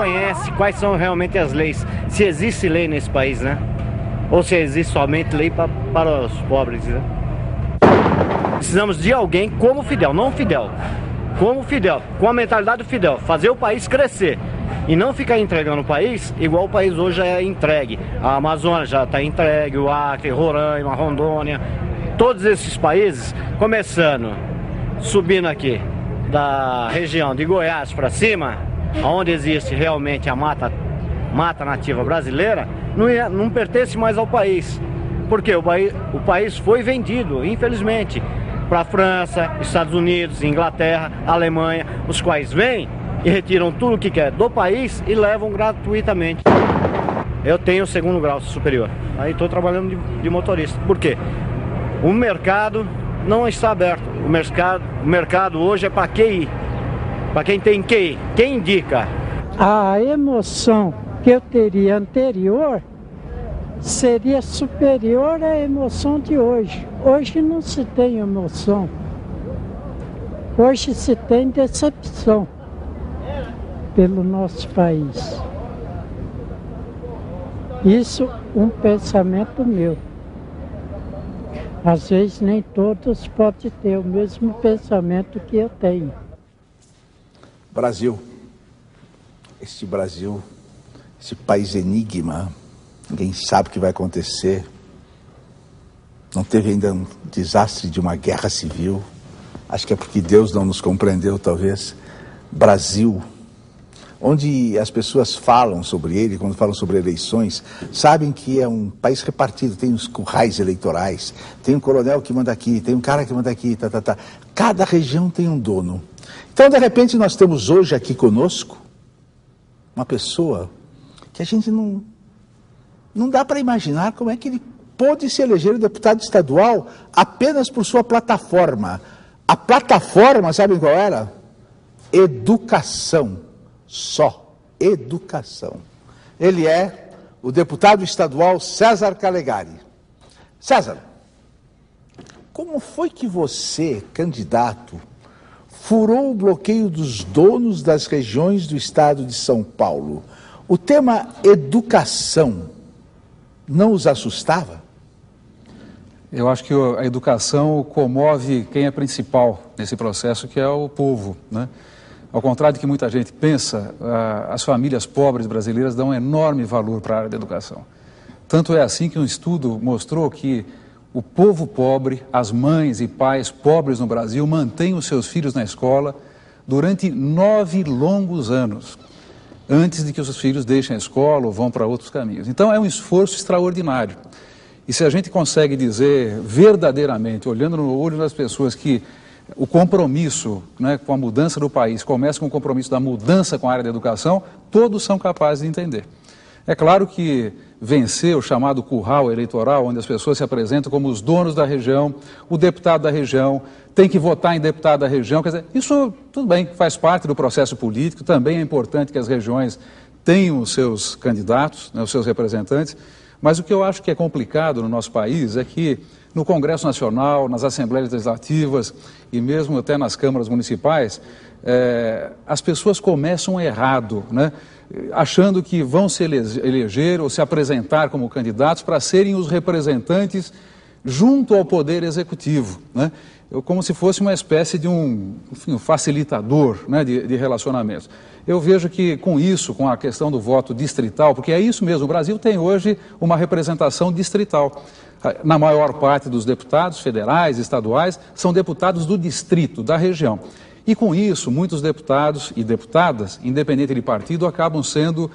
conhece quais são realmente as leis, se existe lei nesse país, né? Ou se existe somente lei para os pobres, né? Precisamos de alguém como Fidel, não Fidel, como Fidel, com a mentalidade do Fidel, fazer o país crescer e não ficar entregando o país igual o país hoje é entregue. A Amazônia já está entregue, o Acre, Roraima, Rondônia, todos esses países, começando, subindo aqui da região de Goiás para cima, onde existe realmente a mata nativa brasileira, não pertence mais ao país. Porque o país foi vendido, infelizmente, para a França, Estados Unidos, Inglaterra, Alemanha, os quais vêm e retiram tudo o que quer do país e levam gratuitamente. Eu tenho o 2º grau superior, aí estou trabalhando de motorista. Por quê? O mercado não está aberto. O mercado hoje é para QI, para quem tem QI. Quem indica? A emoção que eu teria anterior seria superior à emoção de hoje. Hoje não se tem emoção. Hoje se tem decepção pelo nosso país. Isso um pensamento meu. Às vezes nem todos podem ter o mesmo pensamento que eu tenho. Brasil. Este Brasil, esse país enigma, ninguém sabe o que vai acontecer. Não teve ainda um desastre de uma guerra civil. Acho que é porque Deus não nos compreendeu, talvez. Brasil, onde as pessoas falam sobre ele, quando falam sobre eleições, sabem que é um país repartido, tem os currais eleitorais, tem um coronel que manda aqui, tem um cara que manda aqui, tá. Cada região tem um dono. Então, de repente, nós temos hoje aqui conosco uma pessoa que a gente não dá para imaginar como é que ele pôde se eleger deputado estadual apenas por sua plataforma. A plataforma, sabem qual era? Educação. Só educação. Ele é o deputado estadual César Calegari. César, como foi que você, candidato, furou o bloqueio dos donos das regiões do estado de São Paulo? O tema educação não os assustava? Eu acho que a educação comove quem é principal nesse processo, que é o povo, né? Ao contrário do que muita gente pensa, as famílias pobres brasileiras dão um enorme valor para a área da educação. Tanto é assim que um estudo mostrou que o povo pobre, as mães e pais pobres no Brasil, mantêm os seus filhos na escola durante 9 longos anos, antes de que os seus filhos deixem a escola ou vão para outros caminhos. Então é um esforço extraordinário. E se a gente consegue dizer verdadeiramente, olhando no olho das pessoas, que o compromisso, né, com a mudança do país começa com o compromisso da mudança com a área da educação, todos são capazes de entender. É claro que vencer o chamado curral eleitoral, onde as pessoas se apresentam como os donos da região, o deputado da região, tem que votar em deputado da região, quer dizer, isso tudo bem, faz parte do processo político, também é importante que as regiões tenham os seus candidatos, né, os seus representantes, mas o que eu acho que é complicado no nosso país é que no Congresso Nacional, nas Assembleias Legislativas e mesmo até nas câmaras municipais, as pessoas começam errado, né? Achando que vão se eleger ou se apresentar como candidatos para serem os representantes junto ao Poder Executivo, né? Como se fosse uma espécie de um facilitador, né, de relacionamentos. Eu vejo que com isso, com a questão do voto distrital, porque é isso mesmo, o Brasil tem hoje uma representação distrital. Na maior parte dos deputados federais, estaduais, são deputados do distrito, da região. E com isso, muitos deputados e deputadas, independente de partido, acabam sendo,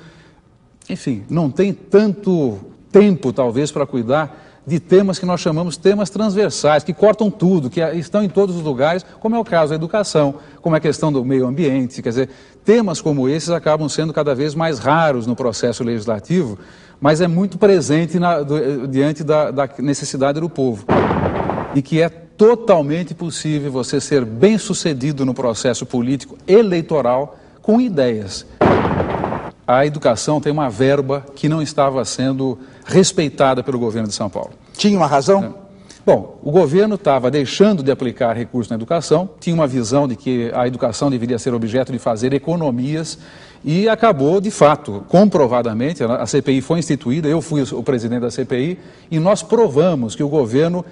enfim, não tem tanto tempo, talvez, para cuidar de temas que nós chamamos temas transversais, que cortam tudo, que estão em todos os lugares, como é o caso da educação, como é a questão do meio ambiente. Quer dizer, temas como esses acabam sendo cada vez mais raros no processo legislativo, mas é muito presente diante da necessidade do povo. E que é totalmente possível você ser bem-sucedido no processo político eleitoral com ideias. A educação tem uma verba que não estava sendo respeitada pelo governo de São Paulo. Tinha uma razão? Bom, o governo estava deixando de aplicar recursos na educação, tinha uma visão de que a educação deveria ser objeto de fazer economias e acabou, de fato, comprovadamente, a CPI foi instituída, eu fui o presidente da CPI e nós provamos que o governo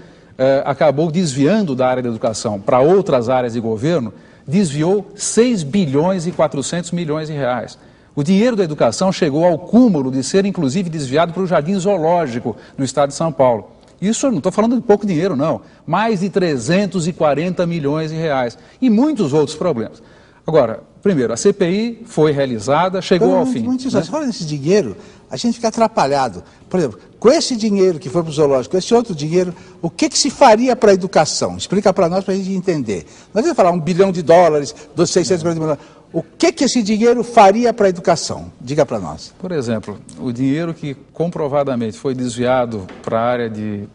acabou desviando da área da educação para outras áreas de governo, desviou 6 bilhões e 400 milhões de reais. O dinheiro da educação chegou ao cúmulo de ser, inclusive, desviado para o Jardim Zoológico no estado de São Paulo. Isso eu não estou falando de pouco dinheiro, não. Mais de 340 milhões de reais. E muitos outros problemas. Agora, primeiro, a CPI foi realizada, chegou ao fim. Muito né? Fora desse dinheiro, a gente fica atrapalhado. Por exemplo, com esse dinheiro que foi para o zoológico, com esse outro dinheiro, o que se faria para a educação? Explica para nós, para a gente entender. Nós vamos falar $1 bilhão, 640 milhões. O que esse dinheiro faria para a educação? Diga para nós. Por exemplo, o dinheiro que comprovadamente foi desviado para a área de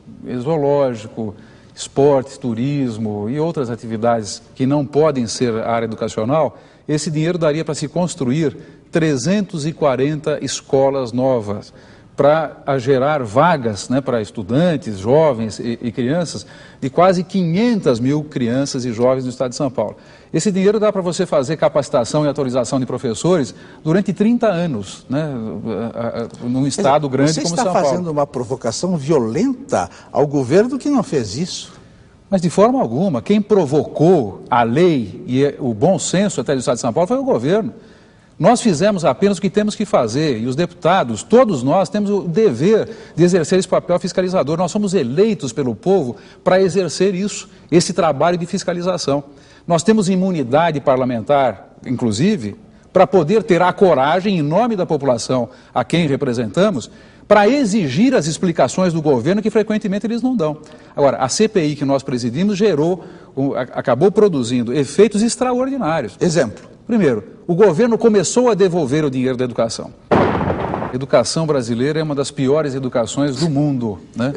zoológico, esportes, turismo e outras atividades que não podem ser a área educacional, esse dinheiro daria para se construir 340 escolas novas, para gerar vagas, né, para estudantes, jovens e crianças, de quase 500 mil crianças e jovens no estado de São Paulo. Esse dinheiro dá para você fazer capacitação e atualização de professores durante 30 anos, né, num estado grande como São Paulo. Você está fazendo uma provocação violenta ao governo que não fez isso. Mas de forma alguma, quem provocou a lei e o bom senso até do estado de São Paulo foi o governo. Nós fizemos apenas o que temos que fazer, e os deputados, todos nós, temos o dever de exercer esse papel fiscalizador. Nós somos eleitos pelo povo para exercer isso, esse trabalho de fiscalização. Nós temos imunidade parlamentar, inclusive, para poder ter a coragem, em nome da população a quem representamos, para exigir as explicações do governo que frequentemente eles não dão. Agora, a CPI que nós presidimos acabou produzindo efeitos extraordinários. Exemplo. Primeiro, o governo começou a devolver o dinheiro da educação. A educação brasileira é uma das piores educações do mundo, né?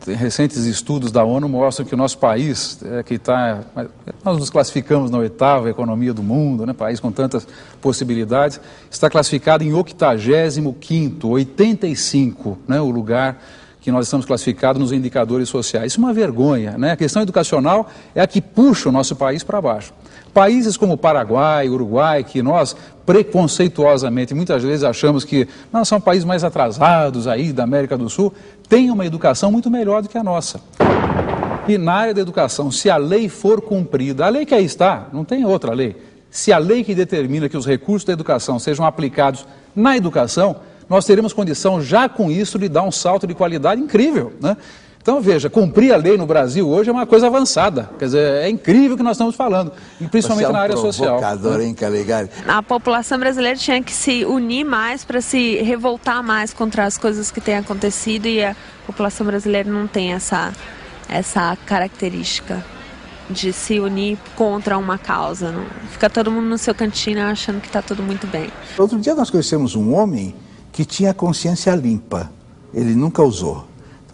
Recentes estudos da ONU mostram que o nosso país, nós nos classificamos na 8ª economia do mundo, né? País com tantas possibilidades, está classificado em 85º, 85, né? O lugar que nós estamos classificados nos indicadores sociais. Isso é uma vergonha, né? A questão educacional é a que puxa o nosso país para baixo. Países como Paraguai, Uruguai, que nós preconceituosamente muitas vezes achamos que não, são países mais atrasados aí da América do Sul, têm uma educação muito melhor do que a nossa. E na área da educação, se a lei for cumprida, a lei que aí está, não tem outra lei, se a lei que determina que os recursos da educação sejam aplicados na educação, nós teremos condição já com isso de dar um salto de qualidade incrível, né? Então, veja, cumprir a lei no Brasil hoje é uma coisa avançada. Quer dizer, é incrível o que nós estamos falando, e principalmente na área social. Hein, Calegari? A população brasileira tinha que se unir mais para se revoltar mais contra as coisas que têm acontecido, e a população brasileira não tem essa característica de se unir contra uma causa. Não? Fica todo mundo no seu cantinho achando que está tudo muito bem. Outro dia nós conhecemos um homem que tinha consciência limpa. Ele nunca usou.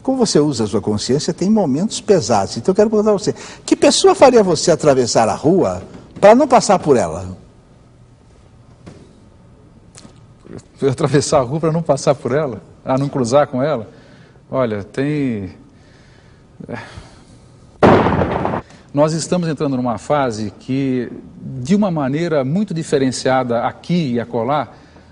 Como você usa a sua consciência, tem momentos pesados. Então eu quero perguntar a você, que pessoa faria você atravessar a rua para não passar por ela? Atravessar a rua para não passar por ela? Ah, não cruzar com ela? Olha, Nós estamos entrando numa fase que, de uma maneira muito diferenciada aqui e acolá,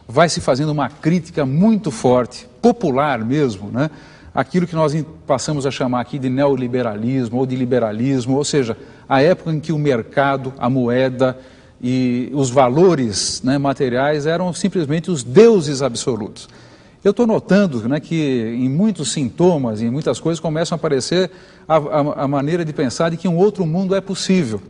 vai se fazendo uma crítica muito forte, popular mesmo, né? Aquilo que nós passamos a chamar aqui de neoliberalismo ou de liberalismo, ou seja, a época em que o mercado, a moeda e os valores, né, materiais eram simplesmente os deuses absolutos. Eu estou notando, né, que em muitos sintomas, em muitas coisas, começam a aparecer a maneira de pensar de que um outro mundo é possível.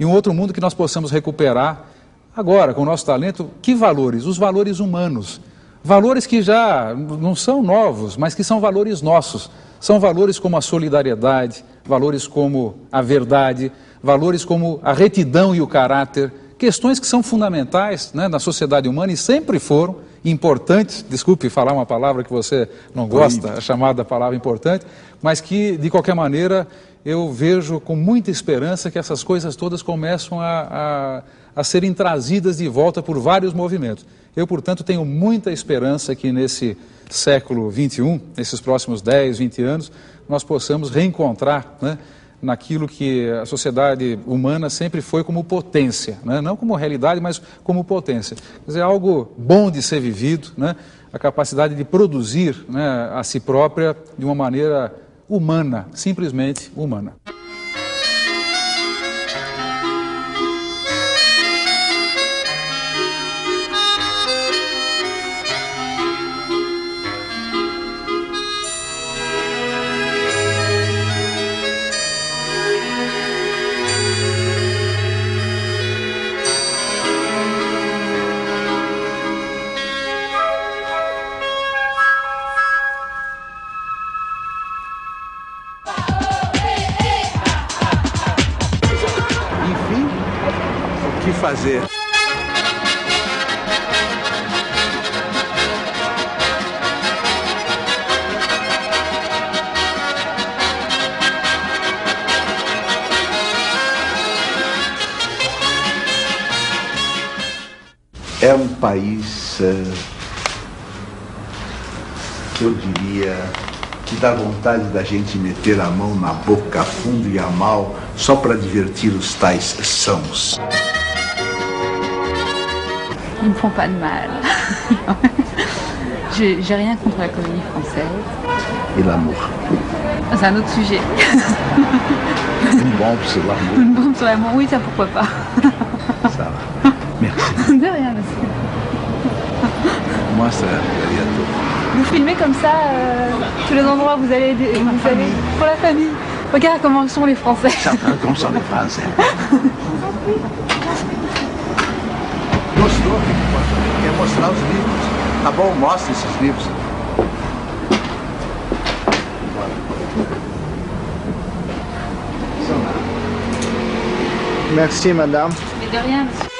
E um outro mundo que nós possamos recuperar agora, com o nosso talento. Que valores? Os valores humanos. Valores que já não são novos, mas que são valores nossos. São valores como a solidariedade, valores como a verdade, valores como a retidão e o caráter, questões que são fundamentais, né, na sociedade humana e sempre foram importantes. Desculpe falar uma palavra que você não gosta, a chamada palavra importante, mas que, de qualquer maneira, eu vejo com muita esperança que essas coisas todas começam a serem trazidas de volta por vários movimentos. Eu, portanto, tenho muita esperança que nesse século XXI, nesses próximos 10, 20 anos, nós possamos reencontrar, né, naquilo que a sociedade humana sempre foi como potência, né? Não como realidade, mas como potência. Quer dizer, algo bom de ser vivido, né? A capacidade de produzir, né, a si própria de uma maneira humana, simplesmente humana. O que fazer? É um país que eu diria que dá vontade da gente meter a mão na boca a fundo e a mal só para divertir os tais sãos. Ils ne font pas de mal. J'ai rien contre la comédie française. E l'amour. C'est un autre sujet. Une bombe sur l'amour. Une bombe sur l'amour, oui, ça pourquoi pas. Ça va. Merci. De rien, monsieur. Mostra a criatura. Vous filmez comme ça tous les endroits où vous allez, pour la famille. Regarde comment sont les Français. Como são les Français. Gostou? Quer mostrar os livros? Tá bom, mostra esses livros. Merci, madame. Mais de rien, monsieur.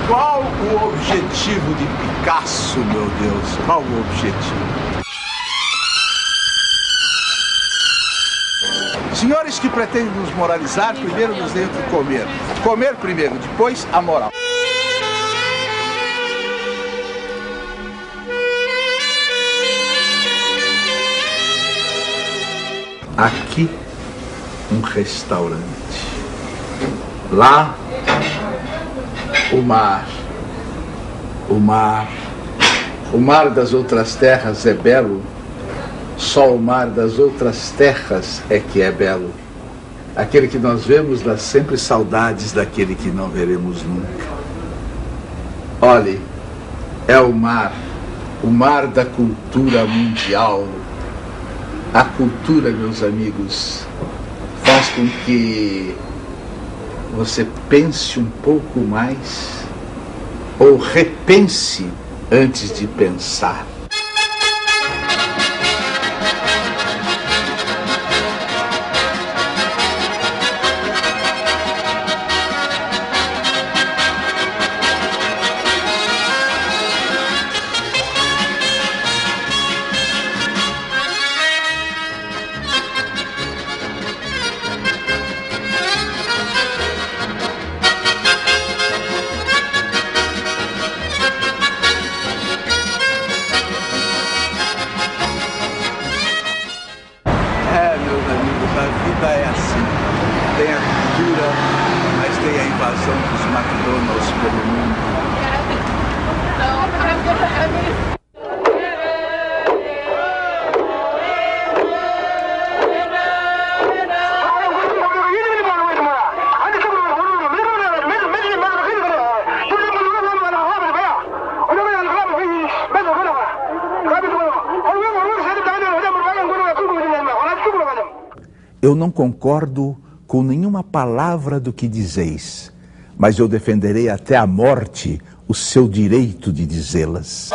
Qual o objetivo de Picasso, meu Deus? Qual o objetivo? Senhores que pretendem nos moralizar, primeiro nos deem o que comer. Comer primeiro, depois a moral. Aqui, um restaurante. Lá, o mar. O mar. O mar das outras terras é belo. Só o mar das outras terras é que é belo. Aquele que nós vemos dá sempre saudades daquele que não veremos nunca. Olhe, é o mar da cultura mundial. A cultura, meus amigos, faz com que você pense um pouco mais ou repense antes de pensar. A vida é assim, tem a cultura, mas tem a invasão dos McDonald's pelo mundo. Eu não concordo com nenhuma palavra do que dizeis, mas eu defenderei até a morte o seu direito de dizê-las.